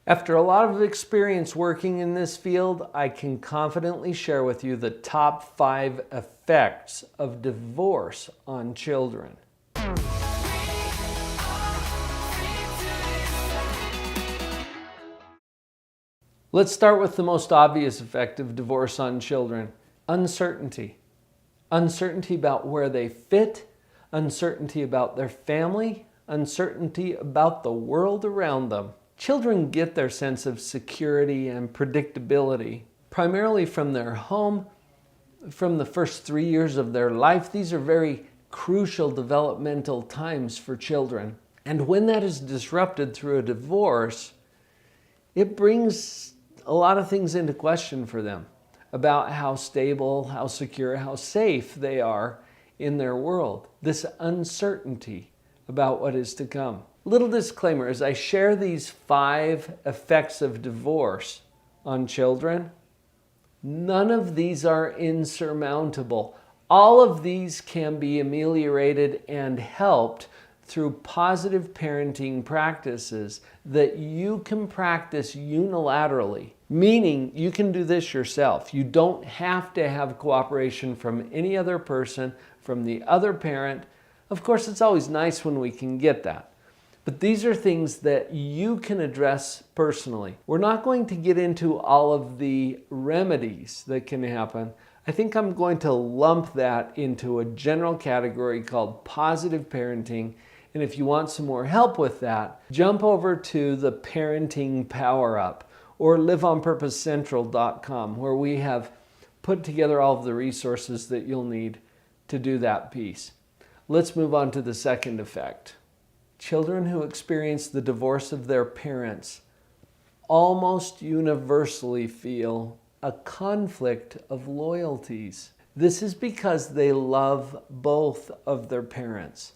After a lot of experience working in this field, I can confidently share with you the top 5 effects of divorce on children. Let's start with the most obvious effect of divorce on children: uncertainty. Uncertainty about where they fit, uncertainty about their family, uncertainty about the world around them. Children get their sense of security and predictability primarily from their home, from the first 3 years of their life. These are very crucial developmental times for children. And when that is disrupted through a divorce, it brings a lot of things into question for them about how stable, how secure, how safe they are in their world. This uncertainty about what is to come. Little disclaimer, as I share these 5 effects of divorce on children, none of these are insurmountable. All of these can be ameliorated and helped through positive parenting practices that you can practice unilaterally, meaning you can do this yourself. You don't have to have cooperation from any other person, from the other parent. Of course, it's always nice when we can get that. But these are things that you can address personally. We're not going to get into all of the remedies that can happen. I think I'm going to lump that into a general category called positive parenting. And if you want some more help with that, jump over to the Parenting Power Up or liveonpurposecentral.com, where we have put together all of the resources that you'll need to do that piece. Let's move on to the second effect. Children who experience the divorce of their parents almost universally feel a conflict of loyalties. This is because they love both of their parents.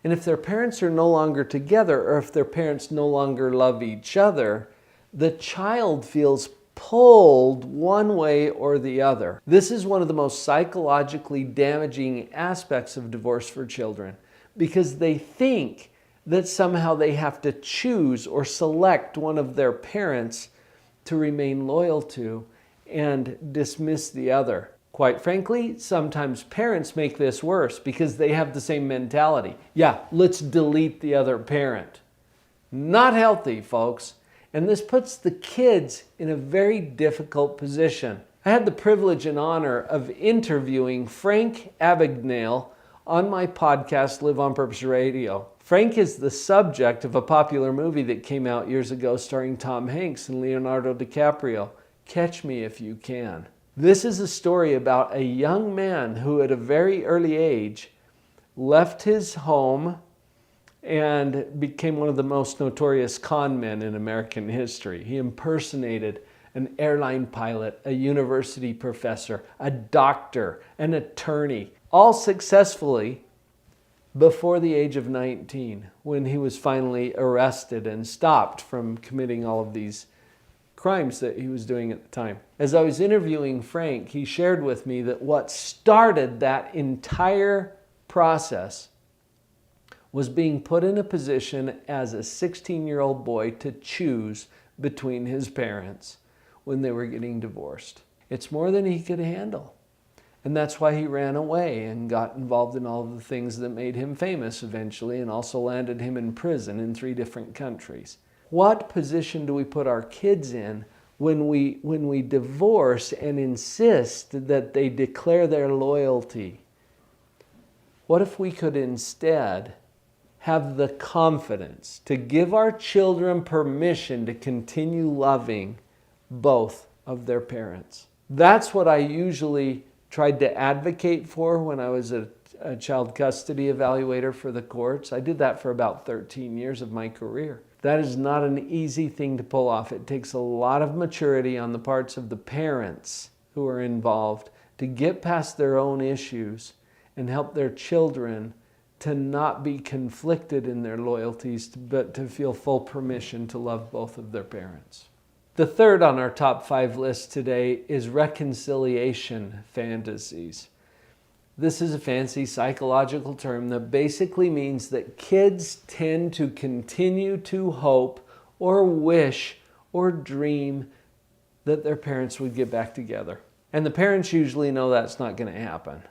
And if their parents are no longer together, or if their parents no longer love each other, the child feels pulled one way or the other. This is one of the most psychologically damaging aspects of divorce for children, because they think that somehow they have to choose or select one of their parents to remain loyal to and dismiss the other. Quite frankly, sometimes parents make this worse because they have the same mentality. Yeah, let's delete the other parent. Not healthy, folks. And this puts the kids in a very difficult position. I had the privilege and honor of interviewing Frank Abagnale on my podcast, Live on Purpose Radio. Frank is the subject of a popular movie that came out years ago starring Tom Hanks and Leonardo DiCaprio, Catch Me If You Can. This is a story about a young man who at a very early age left his home and became one of the most notorious con men in American history. He impersonated an airline pilot, a university professor, a doctor, an attorney, all successfully before the age of 19, when he was finally arrested and stopped from committing all of these crimes that he was doing at the time. As I was interviewing Frank, he shared with me that what started that entire process was being put in a position as a 16-year-old boy to choose between his parents when they were getting divorced. It's more than he could handle. And that's why he ran away and got involved in all of the things that made him famous eventually, and also landed him in prison in 3 different countries. What position do we put our kids in when we divorce and insist that they declare their loyalty? What if we could instead have the confidence to give our children permission to continue loving both of their parents? That's what I usually tried to advocate for when I was a child custody evaluator for the courts. I did that for about 13 years of my career. That is not an easy thing to pull off. It takes a lot of maturity on the parts of the parents who are involved to get past their own issues and help their children to not be conflicted in their loyalties, but to feel full permission to love both of their parents. The third on our top 5 list today is reconciliation fantasies. This is a fancy psychological term that basically means that kids tend to continue to hope or wish or dream that their parents would get back together. And the parents usually know that's not going to happen.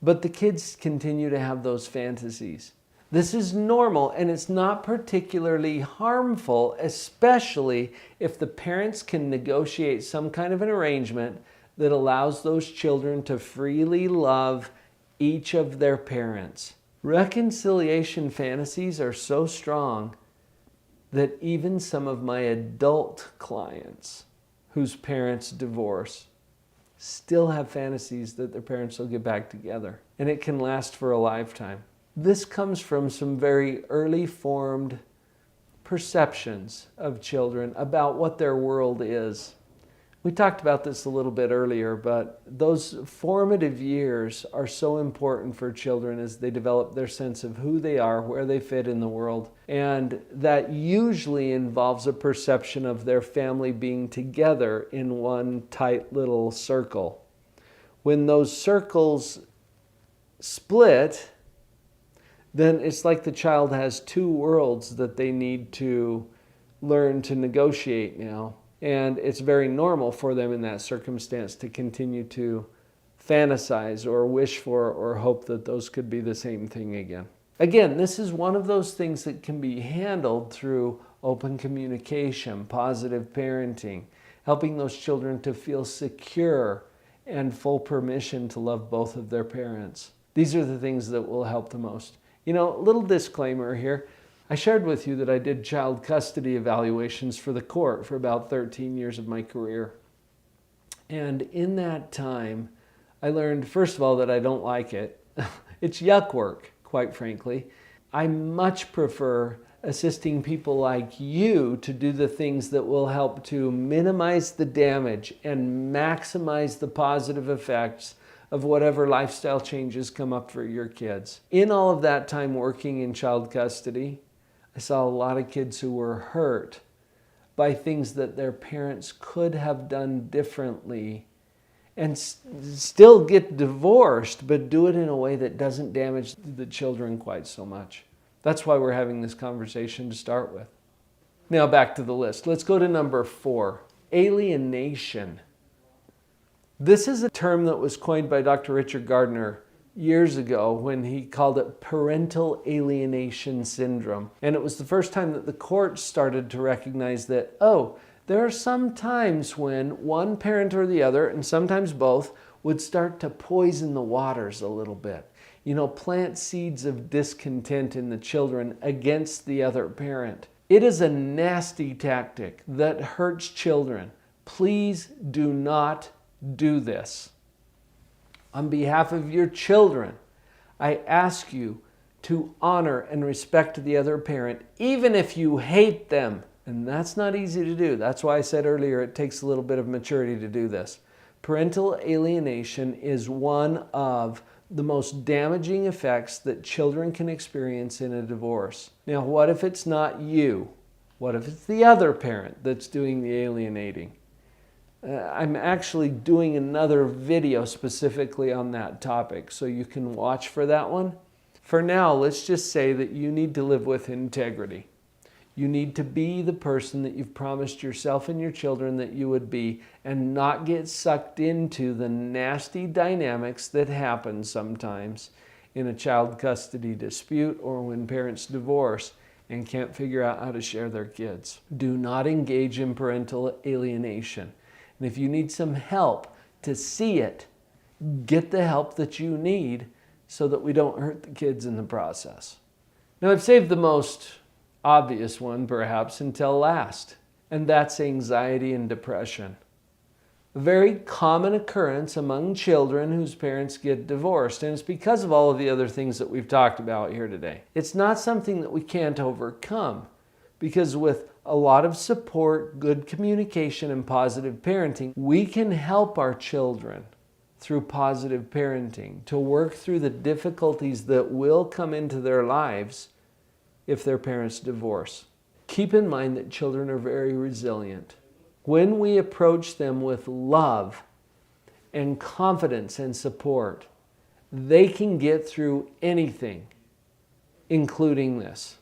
But the kids continue to have those fantasies. This is normal, and it's not particularly harmful, especially if the parents can negotiate some kind of an arrangement that allows those children to freely love each of their parents. Reconciliation fantasies are so strong that even some of my adult clients whose parents divorce still have fantasies that their parents will get back together. And it can last for a lifetime. This comes from some very early formed perceptions of children about what their world is. We talked about this a little bit earlier, but those formative years are so important for children as they develop their sense of who they are, where they fit in the world. And that usually involves a perception of their family being together in one tight little circle. When those circles split, then it's like the child has two worlds that they need to learn to negotiate now. And it's very normal for them in that circumstance to continue to fantasize or wish for or hope that those could be the same thing again. Again, this is one of those things that can be handled through open communication, positive parenting, helping those children to feel secure and full permission to love both of their parents. These are the things that will help the most. You know, a little disclaimer here. I shared with you that I did child custody evaluations for the court for about 13 years of my career. And in that time, I learned, first of all, that I don't like it. It's yuck work, quite frankly. I much prefer assisting people like you to do the things that will help to minimize the damage and maximize the positive effects of whatever lifestyle changes come up for your kids. In all of that time working in child custody, I saw a lot of kids who were hurt by things that their parents could have done differently and still get divorced, but do it in a way that doesn't damage the children quite so much. That's why we're having this conversation to start with. Now back to the list. Let's go to number 4, alienation. This is a term that was coined by Dr. Richard Gardner years ago when he called it parental alienation syndrome. And it was the first time that the court started to recognize that, there are some times when one parent or the other, and sometimes both, would start to poison the waters a little bit. You know, plant seeds of discontent in the children against the other parent. It is a nasty tactic that hurts children. Please do not do this. On behalf of your children, I ask you to honor and respect the other parent, even if you hate them. And that's not easy to do. That's why I said earlier it takes a little bit of maturity to do this. Parental alienation is one of the most damaging effects that children can experience in a divorce. Now, what if it's not you? What if it's the other parent that's doing the alienating? I'm actually doing another video specifically on that topic, so you can watch for that one. For now, let's just say that you need to live with integrity. You need to be the person that you've promised yourself and your children that you would be, and not get sucked into the nasty dynamics that happen sometimes in a child custody dispute or when parents divorce and can't figure out how to share their kids. Do not engage in parental alienation. And if you need some help to see it, get the help that you need so that we don't hurt the kids in the process. Now, I've saved the most obvious one, perhaps, until last, and that's anxiety and depression. A very common occurrence among children whose parents get divorced, and it's because of all of the other things that we've talked about here today. It's not something that we can't overcome, because with a lot of support, good communication, and positive parenting, we can help our children through positive parenting to work through the difficulties that will come into their lives if their parents divorce. Keep in mind that children are very resilient. When we approach them with love and confidence and support, they can get through anything, including this.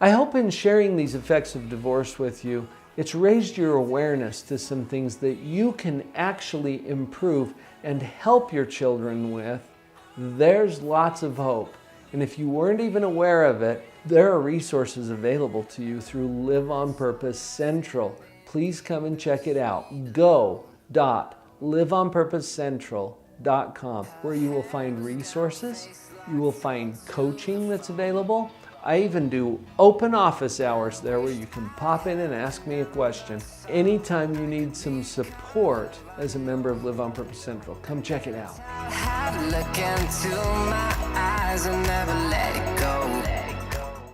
I hope in sharing these effects of divorce with you, it's raised your awareness to some things that you can actually improve and help your children with. There's lots of hope. And if you weren't even aware of it, there are resources available to you through Live on Purpose Central. Please come and check it out. go.liveonpurposecentral.com, where you will find resources, you will find coaching that's available. I even do open office hours there where you can pop in and ask me a question. Anytime you need some support as a member of Live on Purpose Central, come check it out. Look into my eyes and never let it go.